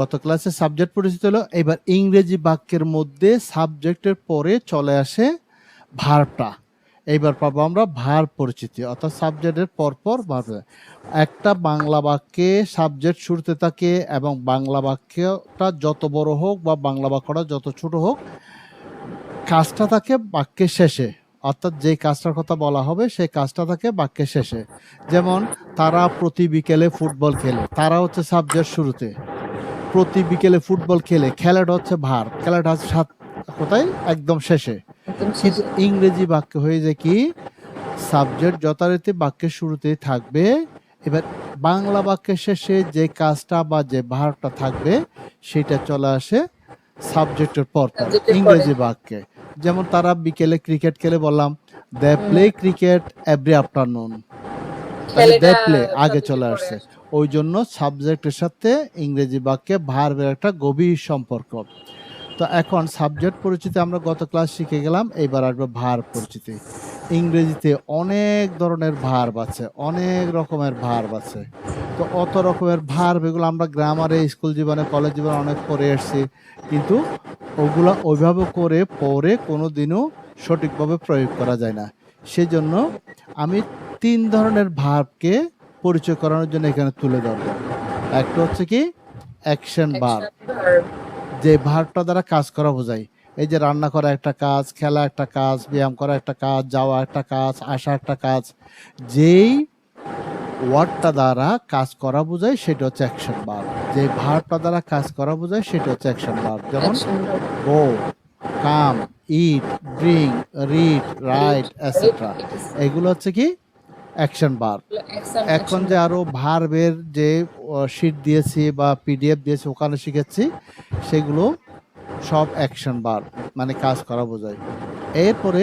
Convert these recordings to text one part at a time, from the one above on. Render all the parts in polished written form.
গত ক্লাসে সাবজেক্ট পরিচিত হলো, এবার ইংরেজি বাক্যের মধ্যে সাবজেক্টের পরে চলে আসে ভার্বটা। এইবার পাবো আমরা ভার্ব পরিচিতি, অর্থাৎ সাবজেক্টের পরপর ভার্ব। একটা বাংলা বাক্যে সাবজেক্ট শুরুতে থাকে এবং বাংলা বাক্যটা যত বড় হোক বা বাংলা বাক্যটা যত ছোট হোক, কাজটা থাকে বাক্যের শেষে, অর্থাৎ যে কাজটার কথা বলা হবে সেই কাজটা থাকে বাক্যের শেষে। যেমন তারা প্রতি বিকেলে ফুটবল খেলে, তারা হচ্ছে সাবজেক্ট শুরুতে, প্রতি বিকেলে ফুটবল খেলে, খেলাটা হচ্ছে ভার্ব, খেলাটা হচ্ছে কোথায় একদম শেষে। কিন্তু ইংরেজি বাক্য হয়ে যায় কি, সাবজেক্ট যথারীতি বাক্যের শুরুতেই থাকবে, এবার বাংলা বাক্যের শেষে যে কাজটা বা যে ভার্বটা থাকবে সেটা চলে আসে সাবজেক্টের পরপর ইংরেজি বাক্যে। যেমন তারা বিকেলে ক্রিকেট খেলে, বললাম they play cricket every afternoon, তাহলে দে প্লে আগে চলে আসছে, ওই জন্য সাবজেক্টের সাথে ইংরেজি বাক্যে ভার্বের একটা গভীর সম্পর্ক। তো এখন সাবজেক্ট পরিচিতি আমরা গত ক্লাস শিখে গেলাম, এইবার আসবে ভার্ব পরিচিতি। ইংরেজিতে অনেক ধরনের ভার্ব আছে, অনেক রকমের ভার্ব আছে। তো অত রকমের ভার্ব, এগুলো আমরা গ্রামারে, স্কুল জীবনে, কলেজ জীবনে অনেক পড়ে এসেছি, কিন্তু ওগুলো ওইভাবে করে পরে কোনো দিনও সঠিকভাবে প্রয়োগ করা যায় না। সেজন্য আমি 3 ধরনের ভার্বকে পরিচয় করানোর জন্য এখানে তুলে ধরব। একটা হচ্ছে কি অ্যাকশন ভার্ব, যে ভার্বটা দ্বারা কাজ করা বোঝায়। এই যে রান্না করা একটা কাজ, খেলা একটা কাজ, ব্যায়াম করা একটা কাজ, যাওয়া একটা কাজ, আসা একটা কাজ, যেই ওয়ার্ডটা দ্বারা কাজ করা বোঝায় সেটা হচ্ছে অ্যাকশন ভার্ব। যে ভার্বটা দ্বারা কাজ করা বোঝায় সেটা হচ্ছে অ্যাকশন ভার্ব। যেমন গো, কাম, ইট, ড্রিঙ্ক, রিড, রাইট, এটসেট্রা, এগুলো হচ্ছে কি অ্যাকশন ভার্ব। এখন যে আরো ভার্বের যে শীট দিয়েছি বা পিডিএফ দিয়েছি ওখানে শিখেছি, সেগুলো সব অ্যাকশন ভার্ব, মানে কাজ করা বোঝায়। এরপরে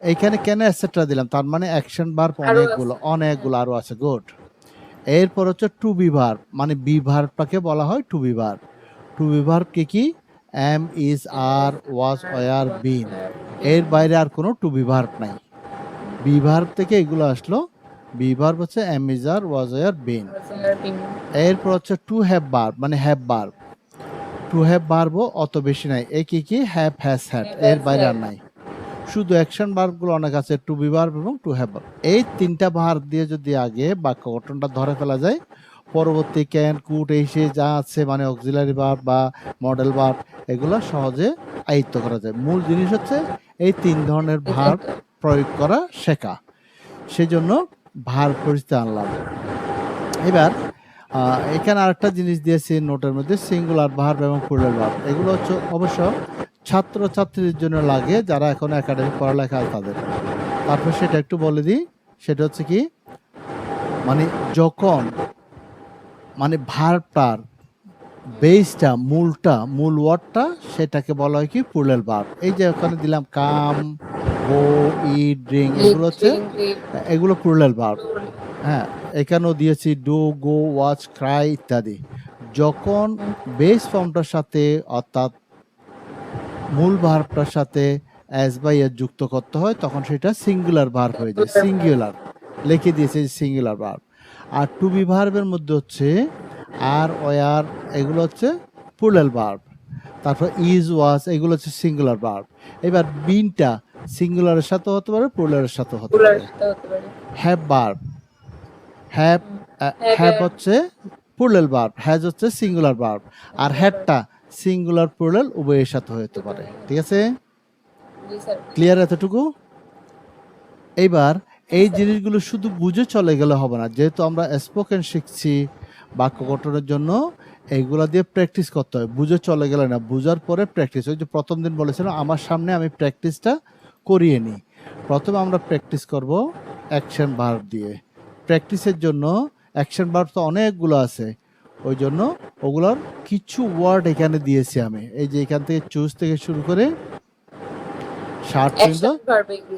এইখানে কেন এটসেট্রা দিলাম, তার মানে অ্যাকশন ভার্ব অনেকগুলো আরো আছে। গুড। এরপর হচ্ছে টু বি ভার্ব, মানে বি ভার্বটাকে বলা হয় to be verb. To be verb কি am, is, are, was, were, been, এর বাইরে আর কোনো টু বি ভার্ব নাই। বি ভার্ব থেকে এগুলো আসলো। বি ভার্ব হচ্ছে am, is, are, was, were, been. এরপর হচ্ছে টু হ্যাভ ভার্ব, মানে হ্যাভ ভার্ব। টু হ্যাভ ভার্বও অত বেশি নাই, এই কি হ্যাভ, হ্যাজ, হ্যাড, এর বাইরে আর নাই। শুধু অ্যাকশন ভার্বগুলো অনেক আছে, টু বি ভার্ব এবং টু হ্যাভ ভার্ব। এই 3টা ভার্ব দিয়ে যদি আগে বাক্য গঠনটা ধরে ফেলা যায়, পরবর্তী ক্যান, কুড, এই সে যা আছে, মানে অক্সিলারি ভার্ব বা মডেল ভার্ব, এগুলো সহজে আয়ত্ত করা যায়। মূল জিনিস হচ্ছে এই 3 ধরনের ভার্ব প্রয়োগ করা শেখা। সেজন্য ভার্ব পরিচিতি আনলাম। এবার এখানে আরেকটা জিনিস দিয়েছি নোটের মধ্যে, সিঙ্গুলার ভার্ব এবং প্লুরাল ভার্ব। এগুলো হচ্ছে অবশ্য ছাত্রছাত্রীদের জন্য লাগে, যারা এখন একাডেমিক পড়ালেখা তাদের। তারপর সেটা একটু বলে দিই, সেটা হচ্ছে কি, মানে যখন মানে ভার্বটার বেসটা, মূল ওয়ার্ডটা, সেটাকে বলা হয় কি প্লুরাল ভার্ব। এই যে ওখানে দিলাম কাম, গো, ইট, ড্রিঙ্ক, এগুলো প্লুরাল ভার্ব। হ্যাঁ, এখানেও দিয়েছি ডু, গো, ওয়াচ, ক্রাই ইত্যাদি। যখন বেস ফর্মটার সাথে, অর্থাৎ মূল ভার্বটার সাথে অ্যাস বা এর যুক্ত করতে হয়, তখন সেটা সিঙ্গুলার ভার্ব হয়ে যায়। সিঙ্গুলার লিখে দিয়েছে, সিঙ্গুলার ভার্ব। আর টু বি ভার্বের মধ্যে হচ্ছে আর, ওয়ার, এগুলো হচ্ছে প্লুরাল ভার্ব। তারপর ইজ, ওয়াজ, এগুলো হচ্ছে সিঙ্গুলার ভার্ব। এবার বিনটা সিঙ্গুলারের সাথে হতে পারে, প্লুরালের সাথে হতে পারে। হ্যাভ ভার্ব, হ্যাভ হ্যাভ হচ্ছে প্লুরাল ভার্ব, হ্যাজ হচ্ছে সিঙ্গুলার ভার্ব, আর হ্যাডটা সিঙ্গুলার প্লুরাল উভয়ের সাথে হতে পারে। ঠিক আছে, ক্লিয়ার এতটুকু? এইবার এই জিনিসগুলো শুধু বুঝে চলে গেলে হবে না, যেহেতু আমরা স্পোকেন শিখছি বাক্য গঠনের জন্য, এইগুলা দিয়ে প্র্যাকটিস করতে হয়। বুঝে চলে গেলে না, বুঝার পরে প্র্যাকটিস। ওই যে প্রথম দিন বলেছিলাম, আমার সামনে আমি প্র্যাকটিসটা করিয়ে নিই। প্রথমে আমরা প্র্যাকটিস করব অ্যাকশন ভার্ব দিয়ে। প্র্যাকটিসের জন্য অ্যাকশন ভার্ব তো অনেকগুলো আছে, ওই জন্য ওগুলোর কিছু ওয়ার্ড এখানে দিয়েছি আমি। এই যে এখান থেকে চুজ থেকে শুরু করে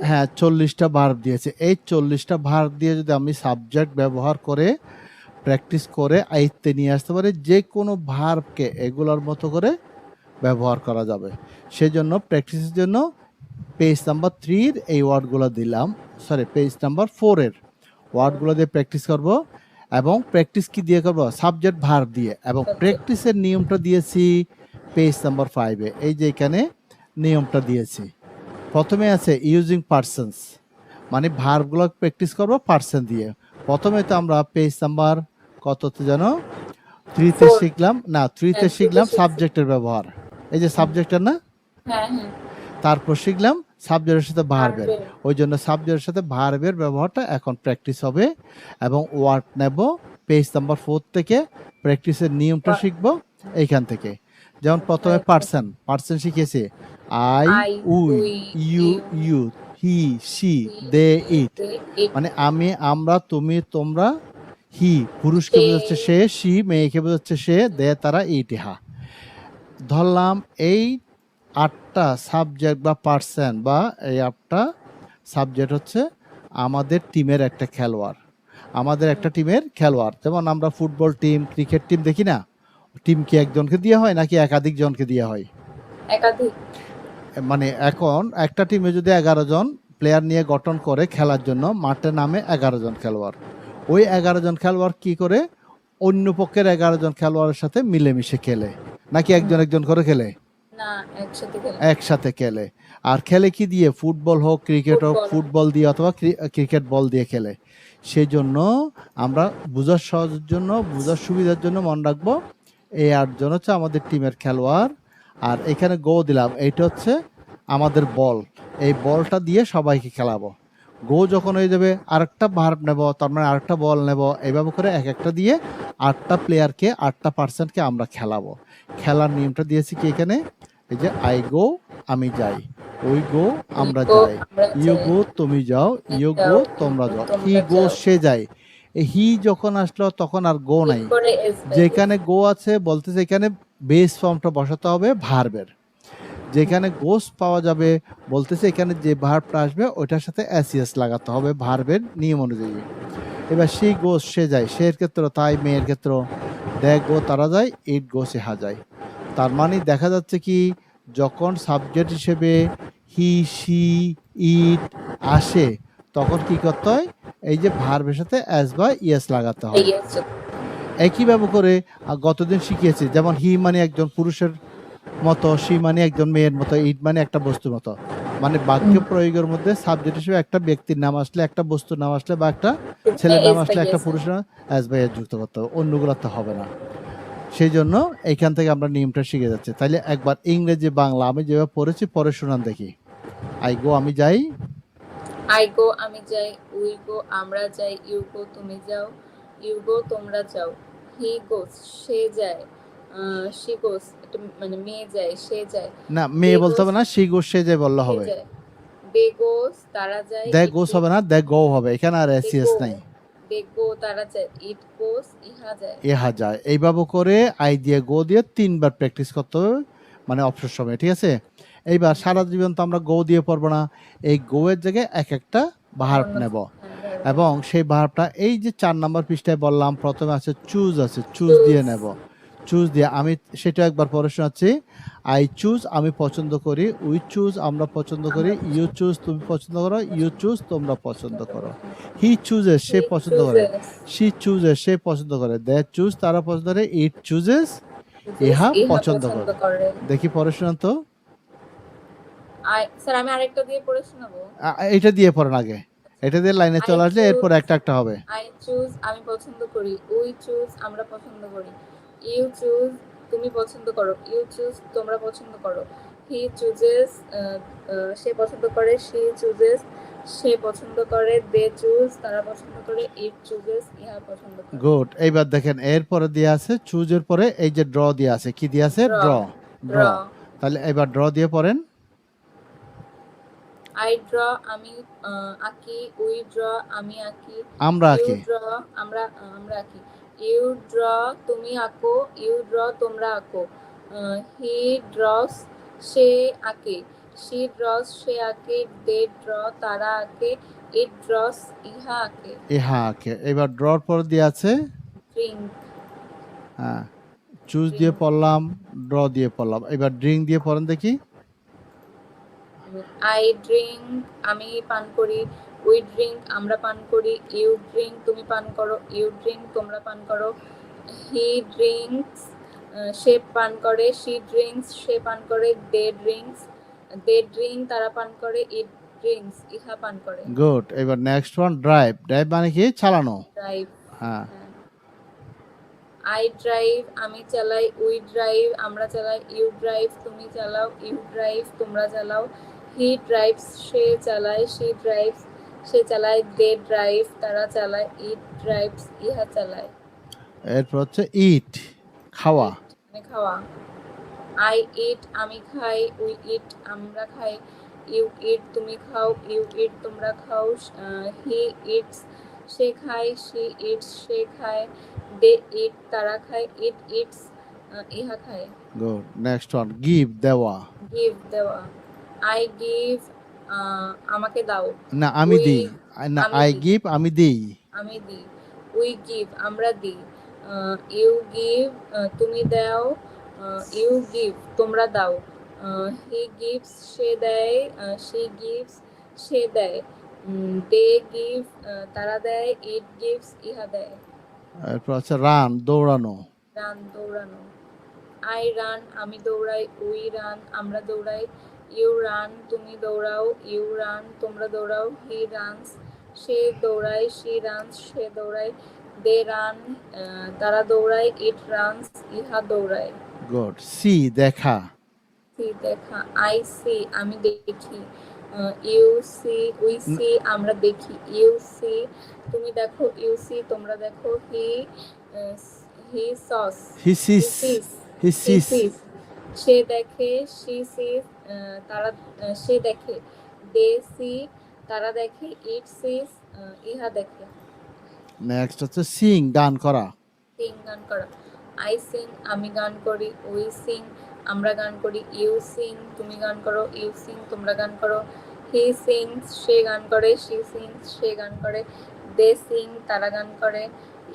হ্যাঁ 40টা ভার্ব দিয়েছে। এই 40টা ভার্ব দিয়ে যদি আমি সাবজেক্ট ব্যবহার করে প্র্যাকটিস করে আয়ত্তে নিয়ে আসতে পারি, যে কোনো ভার্বকে এগুলোর মতো করে ব্যবহার করা যাবে। সেজন্য প্র্যাকটিসের জন্য পেজ নাম্বার 3-র এই ওয়ার্ডগুলো দিলাম, সরি পেজ নাম্বার 4-এর ওয়ার্ডগুলো দিয়ে প্র্যাকটিস করব। এবং প্র্যাকটিস কি দিয়ে করব? সাবজেক্ট ভার্ব দিয়ে। এবং Subject. প্র্যাকটিসের নিয়মটা দিয়েছি পেজ নাম্বার 5 এ। এই যে এখানে নিয়মটা দিয়েছি। প্রথমে আছে ইউজিং পারসনস, মানে ভার্বগুলো প্র্যাকটিস করব পারসন দিয়ে। প্রথমে তো আমরা পেজ নাম্বার কততে জানো? 3 তে 4 শিখলাম, না 3 তে হ্যাঁ 3 তে শিখলাম শিখছি। সাবজেক্টের ব্যবহার। এই যে সাবজেক্টের না? হ্যাঁ হ্যাঁ তারপর শিখলাম সাবজেক্টের সাথে ভার্বের। ভার্বের। ওই জন্য সাবজেক্টের সাথে ভার্বের ব্যবহারটা এখন প্র্যাকটিস হবে এবং ওয়ার্ড নেব পেজ নাম্বার 4 থেকে। প্র্যাকটিসের নিয়মটা শিখব এইখান থেকে। যেমন প্রথমে পার্সন, পার্সন শিখেছি I, I, we, we, you, you, you, he, she, he, they, it. they, it, মানে আমি, আমরা, তুমি, তোমরা। হি পুরুষকে they, বোঝাচ্ছে সে, সি মেয়েকে বোঝাচ্ছে সে, দে তারা, ইট ইহা। ধরলাম এই 8টা সাবজেক্ট বা পার্সন বা এই 8টা সাবজেক্ট হচ্ছে আমাদের টিমের একটা খেলোয়াড়। আমাদের একটা টিমের খেলোয়াড়। যেমন আমরা ফুটবল টিম, ক্রিকেট টিম দেখি না? টিম কি একজনকে দিয়ে হয় নাকি একাধিক জনকে দিয়ে হয়? একাধিক। মানে এখন একটা টিমে যদি 11 জন প্লেয়ার নিয়ে গঠন করে খেলার জন্য, মাঠে নামে 11 জন খেলোয়াড়। ওই 11 জন খেলোয়াড় কি করে? অন্য পক্ষের 11 জন খেলোয়াড়ের সাথে মিলেমিশে খেলে, নাকি একজন একজন করে খেলে? না একসাথে খেলে। একসাথে খেলে। আর খেলে কি দিয়ে? ফুটবল হোক, ক্রিকেট হোক, ফুটবল। ফুটবল দিয়ে অথবা ক্রিকেট বল দিয়ে খেলে। সেই জন্য আমরা বোঝার সহজের জন্য, বোঝার সুবিধার জন্য মনে রাখবো এই 8 জন হচ্ছে আমাদের টিমের খেলোয়াড়। আর এখানে গো দিলাম, এইটা হচ্ছে আমাদের বল। এই বলটা দিয়ে সবাইকে খেলাবো। গো যখন হয়ে যাবে আরেকটা ভার্ব নেব, তার মানে আরেকটা বল নেব, এইভাবে করে এক একটা দিয়ে 8টা প্লেয়ারকে, 8টা পার্সনকে আমরা খেলাবো। খেলার নিয়মটা দিয়েছি কি এখানে? এই যে আই গো আমি যাই, উই গো আমরা গো যাই, আমরা ইউ যাই, গো তুমি যাও, ইউ যাও, গো তোমরা যাও, হি তোমরা গো যাও। সে যায়। এই হি যখন আসলো তখন আর গো নাই। এরপরে এস বাই যেখানে গো আছে বলতেছে এখানে বেস ফর্মটা বসাতে হবে ভার্বের। যেখানে গোস পাওয়া যাবে বলতেছে এখানে যে ভার্বটা আসবে ওইটার সাথে এসইএস লাগাতে হবে ভার্বের নিয়ম অনুযায়ী। এবার সে গোস সে যায়, সে এর ক্ষেত্র তাই, মেয়ের ক্ষেত্র দেখ গো তারা যায়, ইট গো সে হা যায়। তার মানে দেখা যাচ্ছে কি যখন সাবজেক্ট হিসেবে হি, সি, ইট আসে তখন কি করতে হয়? এই যে ভার্বের সাথে এস বা ইয়েস লাগাতে হয়। একইভাবে করে গতদিন শিখিয়েছি, যেমন হি মানে একজন পুরুষের মতো, সি মানে একজন মেয়ের মতো, ইট মানে একটা বস্তুর মতো। মানে বাক্য প্রয়োগের মধ্যে সাবজেক্ট হিসেবে একটা ব্যক্তির নাম আসলে, একটা বস্তুর নাম আসলে বা একটা ছেলের নাম আসলে, একটা পুরুষের নাম এস বাই এস যুক্ত করতে হবে, অন্যগুলোতে হবে না। সেই জন্য এইখান থেকে আমরা নিয়মটা শিখে যাচ্ছি। তাইলে একবার ইংরেজি বাংলা আমি যেভাবে পড়েছি পরে শোনান দেখি। আই গো আমি যাই, আই গো আমি যাই, উই গো আমরা যাই, ইউ গো তুমি যাও, ইউ গো তোমরা যাও, হি গোস সে যায়, শি গোস মানে মেয়ে যায়, সে যায়, না মেয়ে বলতে হবে না, সি গো সে যায় বললে সে হবে। যায়, দে গোস তারা যায়, দ্য ইট গোস গোস হবে না, দ্য গো হবে, এখানে আর দে এসিএস গো, নাই। দে গো তারা যায়, ইট গোস ইহা যায়। ইহা যায়। এইভাবে করে আই দিয়ে গো দিয়ে 3বার প্র্যাকটিস করতে হবে, মানে অবসর সময়, ঠিক আছে? এইবার সারা জীবন তো আমরা গো দিয়ে পড়বো না, এই গো এর জায়গায় এক একটা ভার্ব নেব এবং সেই ভার্বটা এই যে 4 নাম্বার পৃষ্ঠায় বললাম প্রথমে আছে চুজ, আছে চুজ দিয়ে নেব। চুজ দিয়ে আমি সেটা একবার পরে শোনাচ্ছি। আই চুজ আমি পছন্দ করি, উই চুজ আমরা পছন্দ করি, ইউ চুজ তুমি পছন্দ করো, ইউ চুজ তোমরা পছন্দ করো, হি চুজেস সে পছন্দ করে, শি চুজেস সে পছন্দ করে, দে চুজ তারা পছন্দ করে, ইট চুজেস ইহা পছন্দ করে। দেখি পরে শোনান তো। স্যার আমি আরেকটা দিয়ে পড়ে শোনাবো। এটা দিয়ে পড়েন আগে, এটা দিয়ে লাইনে চলে আসলে এরপর একটা একটা হবে। আই চুজ আমি পছন্দ করি, উই চুজ আমরা পছন্দ করি, ইউ চুজ তুমি পছন্দ করো, ইউ চুজ তোমরা পছন্দ করো, হি চুজেস সে পছন্দ করে, শি চুজেস সে পছন্দ করে, দে চুজ তারা পছন্দ করে, ইট চুজেস ইহা পছন্দ করে। গুড। এইবার দেখেন এরপরে দিয়ে আছে চুজের পরে এই যে ড্র দিয়ে আছে, কি দিয়ে আছে? ড্র। ড্র। তাহলে এবার ড্র দিয়ে পড়েন। আই ড্র আমি আঁকি, উই ড্র আমি আঁকি, আমরা ইউ আঁকি। ড্র আমরা আঁকি, ইউ ড্র তুমি আঁকো, ইউ ড্র তোমরা আঁকো, হি ড্রস সে আঁকে, শি ড্রস সে আঁকে, দে ড্র তারা আঁকে, ইট ড্রস ইহা আঁকে। ইহা আঁকে। এবার ড্রর পর দিয়ে আছে ড্রিঙ্ক। হ্যাঁ, চুজ দিয়ে পড়লাম, ড্র দিয়ে পড়লাম। এবার ড্রিঙ্ক দিয়ে পড়েন দেখি। আই ড্রিঙ্ক আমি পান করি, উই ড্রিঙ্ক আমরা পান করি, ইউ ড্রিঙ্ক তুমি পান করো, ইউ ড্রিঙ্ক তোমরা পান করো, হি ড্রিঙ্কস সে পান করে, শি ড্রিঙ্কস সে পান করে, দে ড্রিঙ্ক তারা পান করে, ইট ড্রিঙ্কস ইহা পান করে। গুড। এবার নেক্সট ওয়ান ড্রাইভ। ড্রাইভ মানে কি? চালানো। ড্রাইভ, হ্যাঁ। আই ড্রাইভ আমি চালাই, উই ড্রাইভ আমরা চালাই, ইউ ড্রাইভ তুমি চালাও, ইউ ড্রাইভ তোমরা চালাও, হি ড্রাইভস সে চালায়, শি ড্রাইভস সে চালায়, দে ড্রাইভ তারা চালায়, ইট ড্রাইভস ইহা চালায়। এরপর হচ্ছে ইট, খাওয়া। মানে খাওয়া। আই ইট আমি খাই, উই ইট আমরা খাই, ইউ ইট তুমি খাও, ইউ ইট তোমরা খাও, হি ইটস সে খায়, শি ইটস সে খায়, দে ইট তারা খায়, ইট ইটস ইহা খায়। গুড। নেক্সট ওয়ান গিভ, দেওয়া। গিভ দেওয়া। আই গিভ আমাকে দাও, না আমি উই দিই। না আমি আই দিই, গিভ আমি দিই। আমি দিই, উই গিভ আমরা দিই, ইউ গিভ তুমি দাও, ইউ গিভ তোমরা দাও, হি গিভস সে দেয়, শি গিভস সে দেয়, দে গিভ তারা দেয়, ইট গিভস ইহা দেয়। এরপর হচ্ছে রান, দৌড়ানো। রান দৌড়ানো। আই রান আমি দৌড়াই, উই রান আমরা দৌড়াই, ইউ রান তুমি দৌড়াও, ইউ রান তোমরা দৌড়াও, হি রানস সে দৌড়ায়, শি রানস সে দৌড়ায়, দে রান তারা দৌড়ায়, ইট রানস ইহা দৌড়ায়। গুড। সি, দেখা। সি দেখা। আই সি আমি দেখি, ইউ সি উই সি আমরা দেখি, ইউ সি তুমি দেখো, ইউ সি তোমরা দেখো, হি সস হি সিস, হি হি সিস। সিস সে দেখে, শি সিস তারা সে দেখে, দে সি তারা দেখে, ইট সিস ইহা দেখে। নেক্সট হচ্ছে সিং, গান করা। সিং গান করা। আই সিং আমি গান করি, উই সিং আমরা গান করি, ইউ সিং তুমি গান করো, ইউ সিং তোমরা গান করো, হি সিংস সে গান করে, শি সিংস সে গান করে, দে সিং তারা গান করে,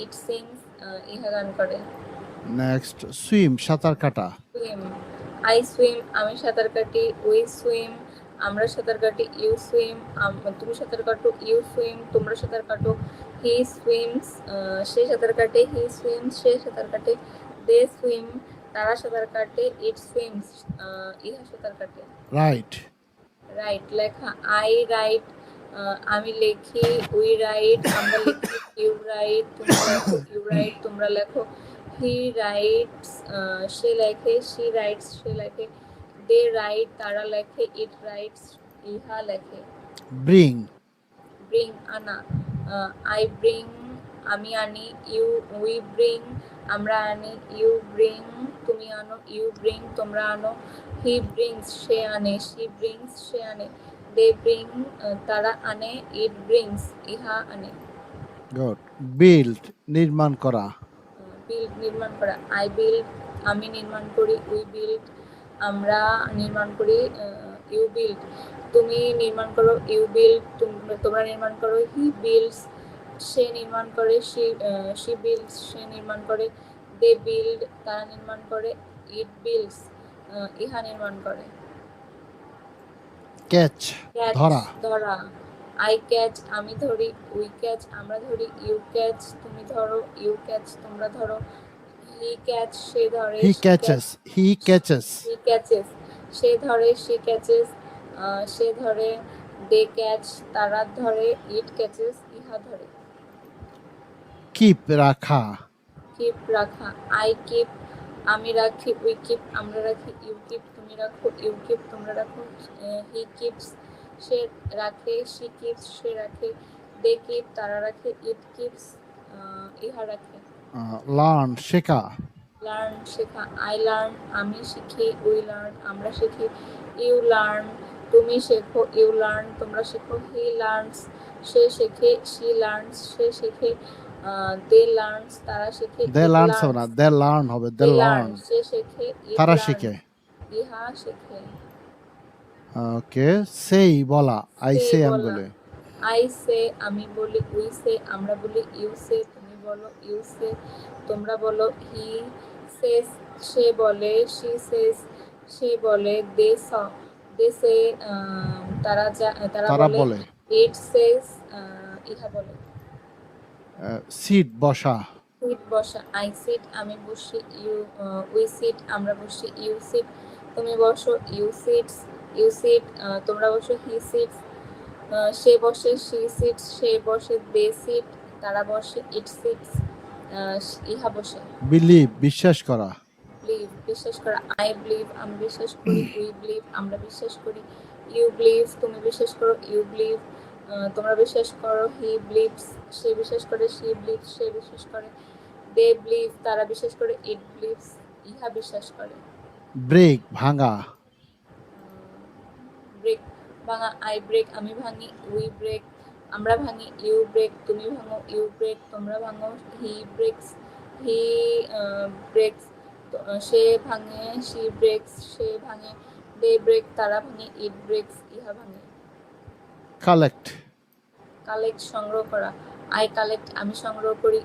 ইট সিংস ইহা গান করে। নেক্সট সুইম, সাঁতার কাটা। সুইম। আই সুইম আমি সাঁতার কাটি, উই সুইম আমরা সাঁতার কাটি, ইউ সুইম তুমি সাঁতার কাটো, ইউ সুইম তোমরা সাঁতার কাটো, হি সুইমস সে সাঁতার কাটে, হি সুইমস সে সাঁতার কাটে, দে সুইম তারা সাঁতার কাটে, ইট সুইমস ইহা সাঁতার কাটে। রাইট। রাইট লেখা। আই রাইট আমি লেখি, উই রাইট আমরা লিখি, ইউ রাইট তুমি লেখো, ইউ রাইট তোমরা লেখো, হি রাইটস সে লেখে, শি রাইটস সে লেখে, দে রাইট তারা লেখে, ইট রাইটস ইহা লেখে। ব্রিং। ব্রিং আনা। আই ব্রিং আমি আনি, ইউ উই ব্রিং আমরা আনি, ইউ ব্রিং তুমি আনো, ইউ ব্রিং তোমরা আনো, হি ব্রিংস সে আনে, শি ব্রিংস সে আনে, দে ব্রিং তারা আনে, ইট ব্রিংস ইহা আনে। গুড। বিল্ড, নির্মাণ করা। বিল্ড নির্মাণ করা। আই বিল্ড আমি নির্মাণ করি, উই বিল্ড আমরা নির্মাণ করি, ইউ বিল্ড তুমি নির্মাণ করো, ইউ বিল্ড তোমরা নির্মাণ করো, হি বিল্ডস সে নির্মাণ করে, শি বিল্ডস সে নির্মাণ করে, দে বিল্ড তারা নির্মাণ করে, ইট বিল্ডস ইহা নির্মাণ করে। ক্যাচ, ক্যাচ ধরা। ধরা। আই ক্যাচ আমি ধরি, উই ক্যাচ আমরা ধরি, ইউ ক্যাচ তুমি ধরো, ইউ ক্যাচ তোমরা ধরো, হি ক্যাচ সে ধরে, হি ক্যাচেস, হি ক্যাচেস। হি ক্যাচেস সে ধরে, শি ক্যাচেস সে ধরে, দে ক্যাচ তারা ধরে, ইট ক্যাচেস ইহা ধরে। কিপ, রাখা। কিপ রাখা। আই কিপ আমি রাখি, উই কিপ আমরা রাখি, ইউ কিপ তুমি রাখো, ইউ কিপ তোমরা রাখো, হি কিপস সে রাখে, শি কিপস সে রাখে, দে কিপ তারা রাখে, ইট কিপস ইহা রাখে। লার্ন, শেখা। লার্ন শেখা। আই লার্ন আমি শিখি, উই লার্ন আমরা শিখি, ইউ লার্ন তুমি শেখো, ইউ লার্ন তোমরা শেখো, হি লার্নস সে শেখে, শি লার্নস সে শেখে, দে লার্নস তারা শেখে, দে লার্নস হবে না, দে লার্ন হবে, দে লার্ন। সে শেখে, তারা শিখে। ইহা শেখে। ওকে। সেই, বলা। আই সে আমি বলা। বলে। আই সে আমি বলি, উই সে আমরা বলি, ইউ সে তুমি বলো, ইউ সে তোমরা বলো, হি সেস সে বলে, শি সেস সে বলে, দে সে তারা তারা বলে, বলে। ইট সেজ ইহা বলে। সিট বসা, সিট বসা, আই সিট আমি বসি, ইউ উই সিট আমরা বসি, ইউ সিট তুমি বসো, ইউ সিটস ইউ সিট তোমরা বসো, হি সিটস সে বসে, শি সিটস সে বসে, দে সিট তারা বসে, ইট সিটস ইহা বসে। বিলিভ বিশ্বাস করা, বিলিভ বিশ্বাস করা, আই বিলিভ আমি বিশ্বাস করি, উই বিলিভ আমরা বিশ্বাস করি, ইউ বিলিভ তুমি বিশ্বাস করো, ইউ বিলিভ তোমরা বিশ্বাস করো, হি বিলিভস সে বিশ্বাস করে, শি বিলিভস সে বিশ্বাস করে, দে বিলিভ তারা বিশ্বাস করে, ইট বিলিভস ইহা বিশ্বাস করে। ব্রেক ভাঙা, ব্রেক ভাঙা, আই ব্রেক আমি ভাঙি, উই ব্রেক আমরা ভাঙি, ইউ ব্রেক তুমি ভাঙো, ইউ ব্রেক তোমরা ভাঙো, হি ব্রেকস হি ব্রেকস সে ভাঙে, শি ব্রেকস সে ভাঙে, দে ব্রেক তারা ভাঙে, ইট ব্রেকস ইহা ভাঙে। কালেক্ট, কালেক্ট সংগ্রহ করা, আই কালেক্ট আমি সংগ্রহ করি,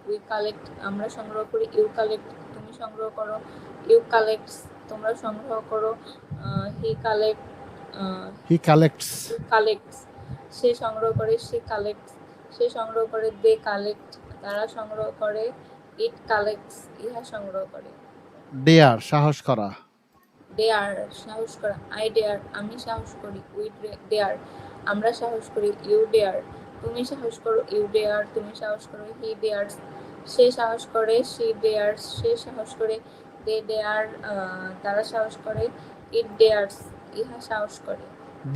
উই কালেক্ট আমরা সংগ্রহ করি, ইউ কালেক্ট তুমি সংগ্রহ করো, ইউ কালেক্টস তোমরা সংগ্রহ করো, হি কালেক্ট হি কালেক্টস, কালেক্টস সে সংগ্রহ করে, সে কালেক্টস সে সংগ্রহ করে, দে কালেক্ট তারা সংগ্রহ করে, ইট কালেক্টস ইহা সংগ্রহ করে। ডেয়ার সাহস করা, ডেয়ার সাহস করা, আই ডেয়ার আমি সাহস করি, উই ডেয়ার আমরা সাহস করি, ইউ ডেয়ার তুমি সাহস করো, ইউ ডেয়ার তুমি সাহস করো, হি ডেয়ার্স সে সাহস করে, শি ডেয়ার্স সে সাহস করে, দে ডেয়ার তারা সাহস করে, ইট ডেয়ার্স ইহা সাহস করে।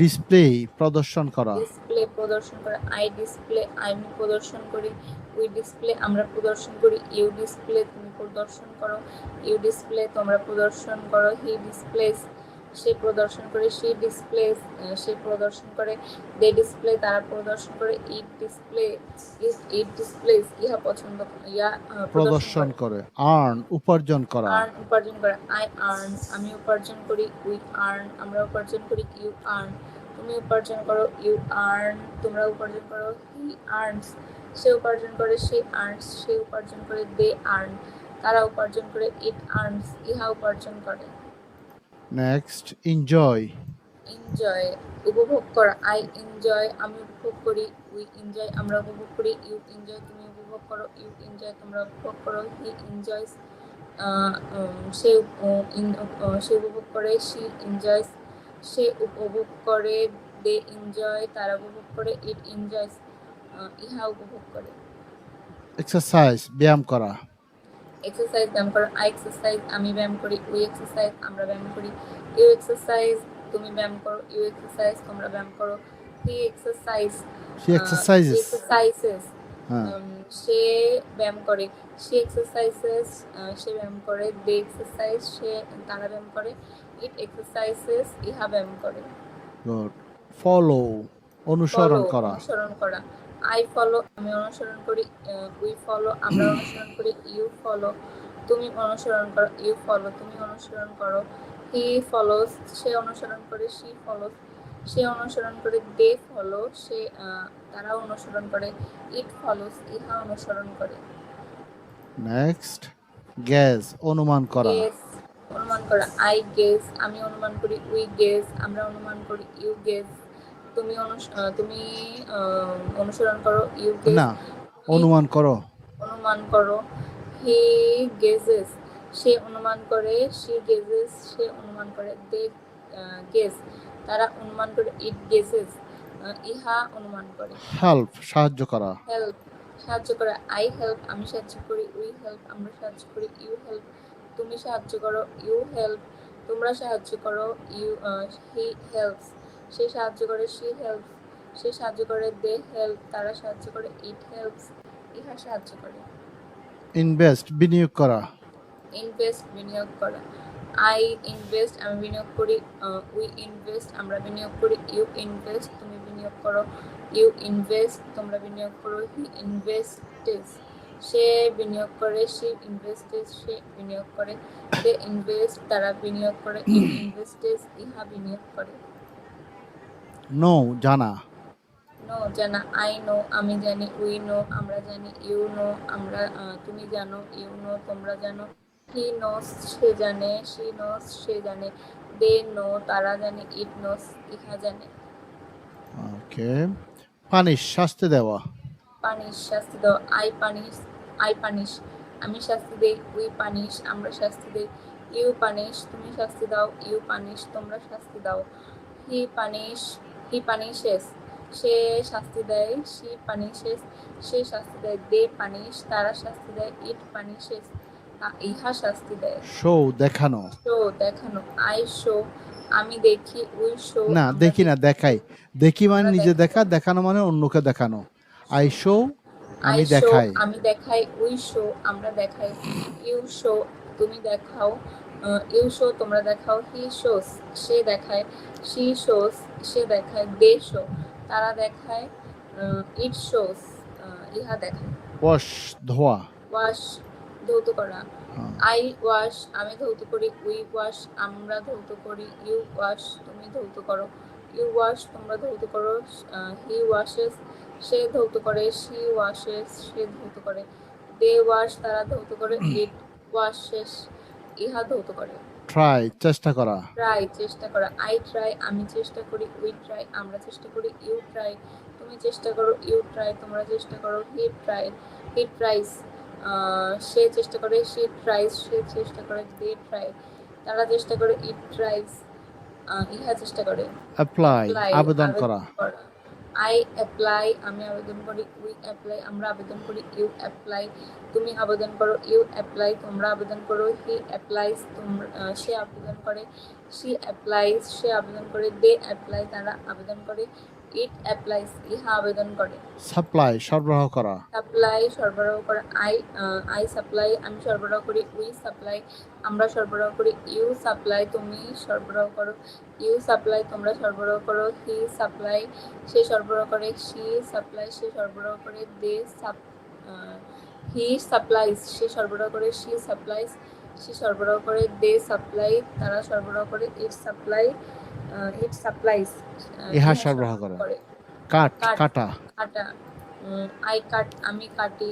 ডিসপ্লে প্রদর্শন করা, ডিসপ্লে প্রদর্শন করা, আই ডিসপ্লে আমি প্রদর্শন করি, উই ডিসপ্লে আমরা প্রদর্শন করি, ইউ ডিসপ্লে তুমি প্রদর্শন করো, ইউ ডিসপ্লে তোমরা প্রদর্শন করো, হি ডিসপ্লেস সে প্রদর্শন করে, শি ডিসপ্লেস সে প্রদর্শন করে, দে ডিসপ্লে তারা প্রদর্শন করে, ইট ডিসপ্লে ইট ডিসপ্লেস ইহা পছন্দ ইয়া প্রদর্শন করে, আর্ন উপার্জন করা, আর্ন উপার্জন করা, আই আর্ন আমি উপার্জন করি, উই আর্ন আমরা উপার্জন করি, ইউ আর্ন তুমি উপার্জন করো, ইউ আর্ন তোমরা উপার্জন করো, হি আর্নস সে উপার্জন করে, সে আর্নস সে উপার্জন করে, দে আর্ন তারা উপার্জন করে, ইট আর্নস ইহা উপার্জন করে। নেক্সট এনজয়, এনজয় উপভোগ করা, আই এনজয় আমি উপভোগ করি, উই এনজয় আমরা উপভোগ করি, ইউ এনজয় তুমি উপভোগ করো, ইউ এনজয় তোমরা উপভোগ করো, হি এনজয়স সে সে উপভোগ করে, শি এনজয়স সে উপভোগ করে, দে এনজয় তারা উপভোগ করে, ইট এনজয়স ইহা উপভোগ করে। এক্সারসাইজ ব্যায়াম করা, এক্সারসাইজ ব্যায়াম করা, আই এক্সারসাইজ আমি ব্যায়াম করি, উই এক্সারসাইজ আমরা ব্যায়াম করি, ইউ এক্সারসাইজ তুমি ব্যায়াম করো, ইউ এক্সারসাইজ তোমরা ব্যায়াম করো, হি এক্সারসাইজ হি এক্সারসাইজেস, এক্সারসাইজেস হ্যাঁ সে ব্যায়াম করে, সে এক্সারসাইজেস সে ব্যায়াম করে, দে এক্সারসাইজ সে তারা ব্যায়াম করে, ইট এক্সারসাইজেস ইহা ব্যায়াম করে। গুড। ফলো অনুসরণ ফলো করা, অনুসরণ করা, আই ফলো আমি অনুসরণ করি, উই ফলো আমরা অনুসরণ করি, ইউ ফলো তুমি অনুসরণ করো, ইউ ফলো তুমি অনুসরণ করো, হি ফলোস সে অনুসরণ করে, শি ফলোস সে অনুসরণ করে, দে ফলো সে তারা অনুসরণ করে, ইট ফলোস ইহা অনুসরণ করে। নেক্সট গ্যাস অনুমান করা, গেস অনুমান করা, আই গেস আমি অনুমান করি, উই গেস আমরা অনুমান করি, ইউ গেস তুমি তুমি অনুসরণ করো, ইউ গেস না অনুমান করো, অনুমান করো, হি গেজেস সে অনুমান করে, শি গেজেস সে অনুমান করে, দে গেস তারা অনুমান করে, ইট গেজেস ইহা অনুমান করে। হেল্প সাহায্য করা, হেল্প সাহায্য করা, আই হেল্প আমি সাহায্য করি, উই হেল্প আমরা সাহায্য করি, ইউ হেল্প তুমি সাহায্য করো, ইউ হেল্প তোমরা সাহায্য করো, ইউ হি হেল্পস সে সাহায্য করে, শি হেল্পস সে সাহায্য করে, দে হেল্প তারা সাহায্য করে, ইট হেল্পস ইহা সাহায্য করে। ইনভেস্ট বিনিয়োগ করা, ইনভেস্ট বিনিয়োগ করা, আই ইনভেস্ট আমি বিনিয়োগ করি, উই ইনভেস্ট আমরা বিনিয়োগ করি, ইউ ইনভেস্ট তুমি বিনিয়োগ করো, ইউ ইনভেস্ট তোমরা বিনিয়োগ করো, হি ইনভেস্টেস সে বিনিয়োগ করে, শি ইনভেস্টেস সে বিনিয়োগ করে, দে ইনভেস্ট তারা বিনিয়োগ করে, ইট ইনভেস্টেস ইহা বিনিয়োগ করে। নো জানা, নো জানা, আই নো আমি জানি, উই নো আমরা জানি, ইউ নো আমরা তুমি জানো, ইউ নো তোমরা জানো, হি নোস সে জানে, শি নোস সে জানে, দে নো তারা জানে, ইট নোস ইহা জানে। ওকে পানিশ শাস্তি দেওয়া। পানিশ শাস্তি দাও। আই পানিশ আমি শাস্তি দেই। উই পানিশ আমরা শাস্তি দেই। ইউ পানিশ তুমি শাস্তি দাও। ইউ পানিশ তোমরা শাস্তি দাও। হি পানিশেস সে শাস্তি দেয়। শি পানিশেস সে শাস্তি দেয়। দে পানিশ তারা শাস্তি দেয়। ইট পানিশেস ইহা শাস্তি দেয়। শো দেখানো। শো দেখানো। আই শো আমি দেখি। উই শো না আমরা দেখি না, দেখি। দেখাই। দেখি মানে আমরা নিজে দেখা, দেখাই। দেখানো মানে অন্যকে দেখানো। আই শো আই আমি শো দেখাই। আমি দেখাই। উই শো আমরা দেখাই। ইউ শো তুমি দেখাও। ইউ শো তোমরা দেখাও। হি শোস সে দেখায়। শি শোস সে দেখায়। দে শো তারা দেখায়। ইট শোস ইহা দেখায়। ওয়াশ ধোয়া। ওয়াশ ধৌত করা। হ্যাঁ। আই ওয়াশ আমি ধৌত করি। উই ওয়াশ আমরা ধৌত করি। ইউ ওয়াশ তুমি ধৌত করো। ইউ ওয়াশ তোমরা ধৌত করো। হি ওয়াশেস সে ধৌত করে। শি ওয়াশেস সে ধৌত করে। দে ওয়াশ তারা ধৌত করে। ইট ওয়াশেস ইহা ধৌত করে। ট্রাই চেষ্টা করা। ট্রাই চেষ্টা করা। আই ট্রাই আমি চেষ্টা করি। উই ট্রাই আমরা চেষ্টা করি। ইউ ট্রাই তুমি চেষ্টা করো। ইউ ট্রাই তোমরা চেষ্টা করো। হি ট্রাইস সে চেষ্টা করে। শি ট্রাইস সে চেষ্টা করে। দে ট্রাই তারা চেষ্টা করে। ইট ট্রাইস ইহা চেষ্টা করে। অ্যাপ্লাই অ্যাপ্লাই আবেদন করা। আই অ্যাপ্লাই আমি আবেদন করি। উই অ্যাপ্লাই আমরা আবেদন করি। ইউ অ্যাপ্লাই তুমি আবেদন করো। ইউ অ্যাপ্লাই তোমরা আবেদন করো। হি অ্যাপ্লাইজ সে আবেদন করে। শি অ্যাপ্লাইজ সে আবেদন করে। দে অ্যাপ্লাই তারা আবেদন করে। ইট অ্যাপ্লাইজ ইহা আবেদন করে। সাপ্লাই সরবরাহ করা। সাপ্লাই সরবরাহ করা। আই সাপ্লাই আমি সরবরাহ করি। উই সাপ্লাই আমরা সরবরাহ করি। ইউ সাপ্লাই তুমি সরবরাহ করো। ইউ সাপ্লাই তোমরা সরবরাহ করো। হি সাপ্লাই সে সরবরাহ করে। শি সাপ্লাই সে সরবরাহ করে। হি সাপ্লাইজ সে সরবরাহ করে। শি সাপ্লাইজ সে সরবরাহ করে। দে সাপ্লাই তারা সরবরাহ করে। ইট সাপ্লাইজ ইহা ইহা সরবরাহ সরবরাহ করে। করে। কাট কাট কাটা। কাটা। আই কাট আমি কাটি।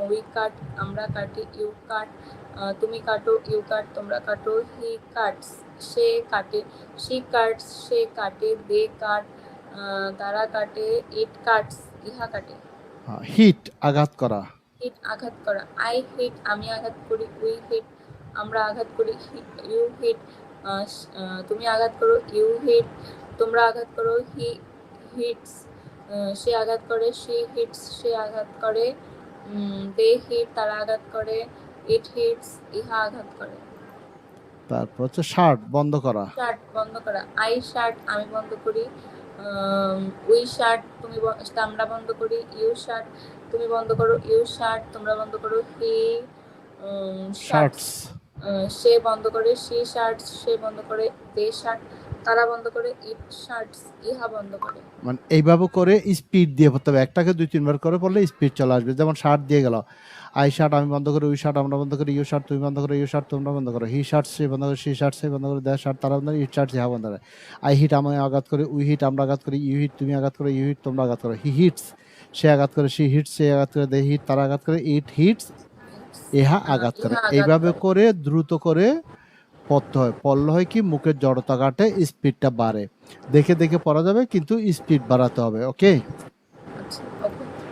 উই কাট আমরা কাটি। ইউ কাট তুমি কাটো। ইউ কাট তোমরা কাটো। হি কাটস সে কাটে। শি কাটস সে কাটে। দে কাট তারা কাটে। ইট কাটস ইহা কাটে। হিট আঘাত করা। হিট আঘাত করা। আই হিট আমি আঘাত করি। উই হিট আমরা আঘাত করি। ইউ হিট তুমি আঘাত করো। ইউ হিট তোমরা আঘাত করো। হি হিটস সে আঘাত করে। শি হিটস সে আঘাত করে। দে হিট তারা আঘাত করে। ইট হিটস ইহা আঘাত করে। তারপর হচ্ছে শার্ট বন্ধ করা। শার্ট বন্ধ করা। আই শার্ট আমি বন্ধ করি। উই শার্ট আমরা বন্ধ করি। ইউ শার্ট তুমি বন্ধ করো। ইউ শার্ট তোমরা বন্ধ করো। হি শার্টস শার্টস সে বন্ধ করে। শি শার্টস সে বন্ধ করে। দে শার্ট তারা বন্ধ করে। ইট শার্টস ইহা বন্ধ করে। মানে এইভাবে করে স্পিড দিয়ে পড়তে হবে। একটাকে 2-3 বার করে পড়লে স্পিড চলে আসবে। যেমন শার্ট দিয়ে গেল। আই শার্ট আমি বন্ধ করি। উই শার্ট আমরা বন্ধ করি। ইউ শার্ট তুমি বন্ধ করো। ইউ শার্ট তোমরা বন্ধ করো। হি শার্ট সে বন্ধ করে। শি শার্ট সে বন্ধ করে। দে শার্ট তারা বন্ধ করে। ইট শার্ট ইহা বন্ধ করে। আই হিট আমি আঘাত করি। উই হিট আমরা আঘাত করি। ইউ হিট তুমি আঘাত করো। ইউ হিট তোমরা আঘাত করো। হি হিটস সে আঘাত করে। শি হিটস সে আঘাত করে। দে হিট তারা আঘাত করে। ইট হিটস ইহা আঘাত করে। ইহা আঘাত এইভাবে করে। করে দ্রুত করে পড়তে হয়। পড়লে হয় কি মুখের জড়তা কাটে, স্পিডটা বাড়ে। দেখে দেখে পড়া যাবে কিন্তু স্পিড বাড়াতে হবে। ওকে।